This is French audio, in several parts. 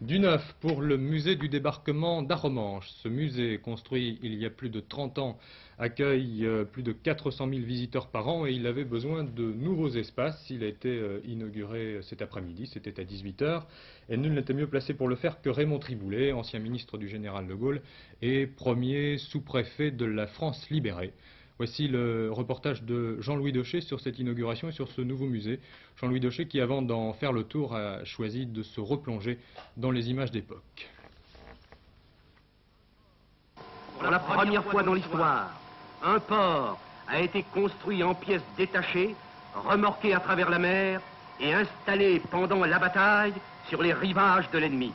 Du neuf pour le musée du débarquement d'Arromanches. Ce musée, construit il y a plus de 30 ans, accueille plus de 400 000 visiteurs par an et il avait besoin de nouveaux espaces. Il a été inauguré cet après-midi, c'était à 18 h. Et nul n'était mieux placé pour le faire que Raymond Triboulet, ancien ministre du général de Gaulle et premier sous-préfet de la France libérée. Voici le reportage de Jean-Louis Daucher sur cette inauguration et sur ce nouveau musée. Jean-Louis Daucher qui, avant d'en faire le tour, a choisi de se replonger dans les images d'époque. Pour la première fois dans l'histoire, un port a été construit en pièces détachées, remorqué à travers la mer et installé pendant la bataille sur les rivages de l'ennemi.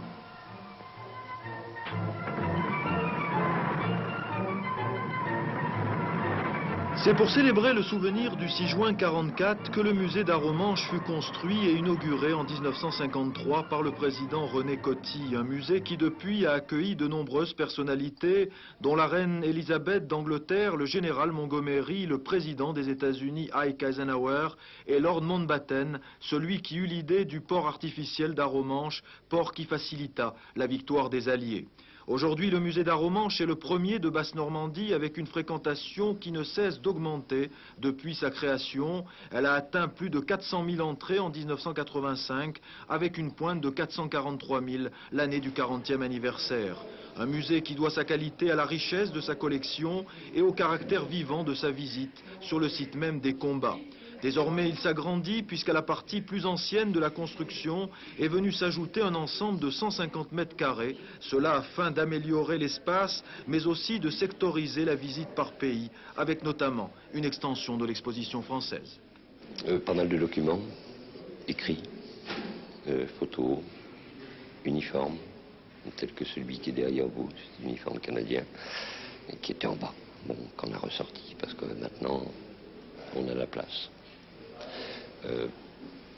C'est pour célébrer le souvenir du 6 juin 1944 que le musée d'Arromanches fut construit et inauguré en 1953 par le président René Coty. Un musée qui depuis a accueilli de nombreuses personnalités, dont la reine Elisabeth d'Angleterre, le général Montgomery, le président des États-Unis Ike Eisenhower et Lord Mountbatten, celui qui eut l'idée du port artificiel d'Arromanches, port qui facilita la victoire des Alliés. Aujourd'hui, le musée d'Arromanches est le premier de Basse-Normandie avec une fréquentation qui ne cesse d'augmenter depuis sa création. Elle a atteint plus de 400 000 entrées en 1985 avec une pointe de 443 000 l'année du 40e anniversaire. Un musée qui doit sa qualité à la richesse de sa collection et au caractère vivant de sa visite sur le site même des combats. Désormais, il s'agrandit puisqu'à la partie plus ancienne de la construction est venu s'ajouter un ensemble de 150 mètres carrés, cela afin d'améliorer l'espace, mais aussi de sectoriser la visite par pays, avec notamment une extension de l'exposition française. Pas mal de documents, écrits, photos, uniformes, tels que celui qui est derrière vous, c'est l'uniforme canadien, qui était en bas, bon, qu'on a ressorti, parce que maintenant, on a la place.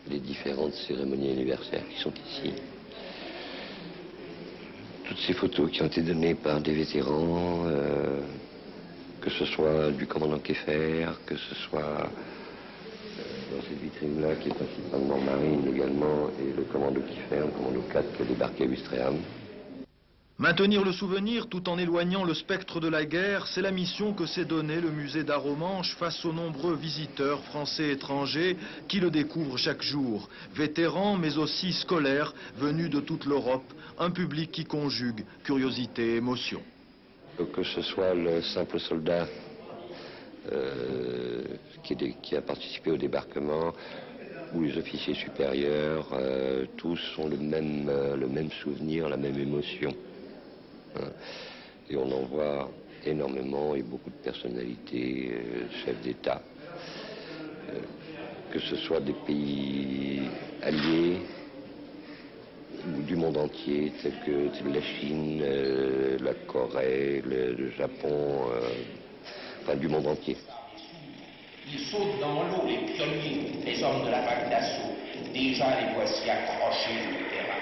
Les différentes cérémonies anniversaires qui sont ici. Toutes ces photos qui ont été données par des vétérans, que ce soit du commandant Keffer, que ce soit dans cette vitrine-là qui est principalement marine également, et le commando Keffer, le commando 4 qui a débarqué à Ouistreham. Maintenir le souvenir tout en éloignant le spectre de la guerre, c'est la mission que s'est donnée le musée d'Arromanches face aux nombreux visiteurs français et étrangers qui le découvrent chaque jour. Vétérans mais aussi scolaires venus de toute l'Europe, un public qui conjugue curiosité et émotion. Que ce soit le simple soldat qui a participé au débarquement, ou les officiers supérieurs, tous ont le même souvenir, la même émotion. Et on en voit énormément et beaucoup de personnalités, chefs d'État, que ce soit des pays alliés ou du monde entier, tels que la Chine, la Corée, le Japon, enfin du monde entier. Ils sautent dans l'eau, les pionniers, les hommes de la vague d'assaut. Déjà les voici accrochés sur le terrain.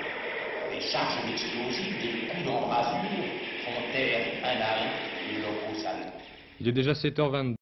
Des charges d'explosifs, des coups d'embrasure font taire un à un les locaux salauds. Il est déjà 7 h 22.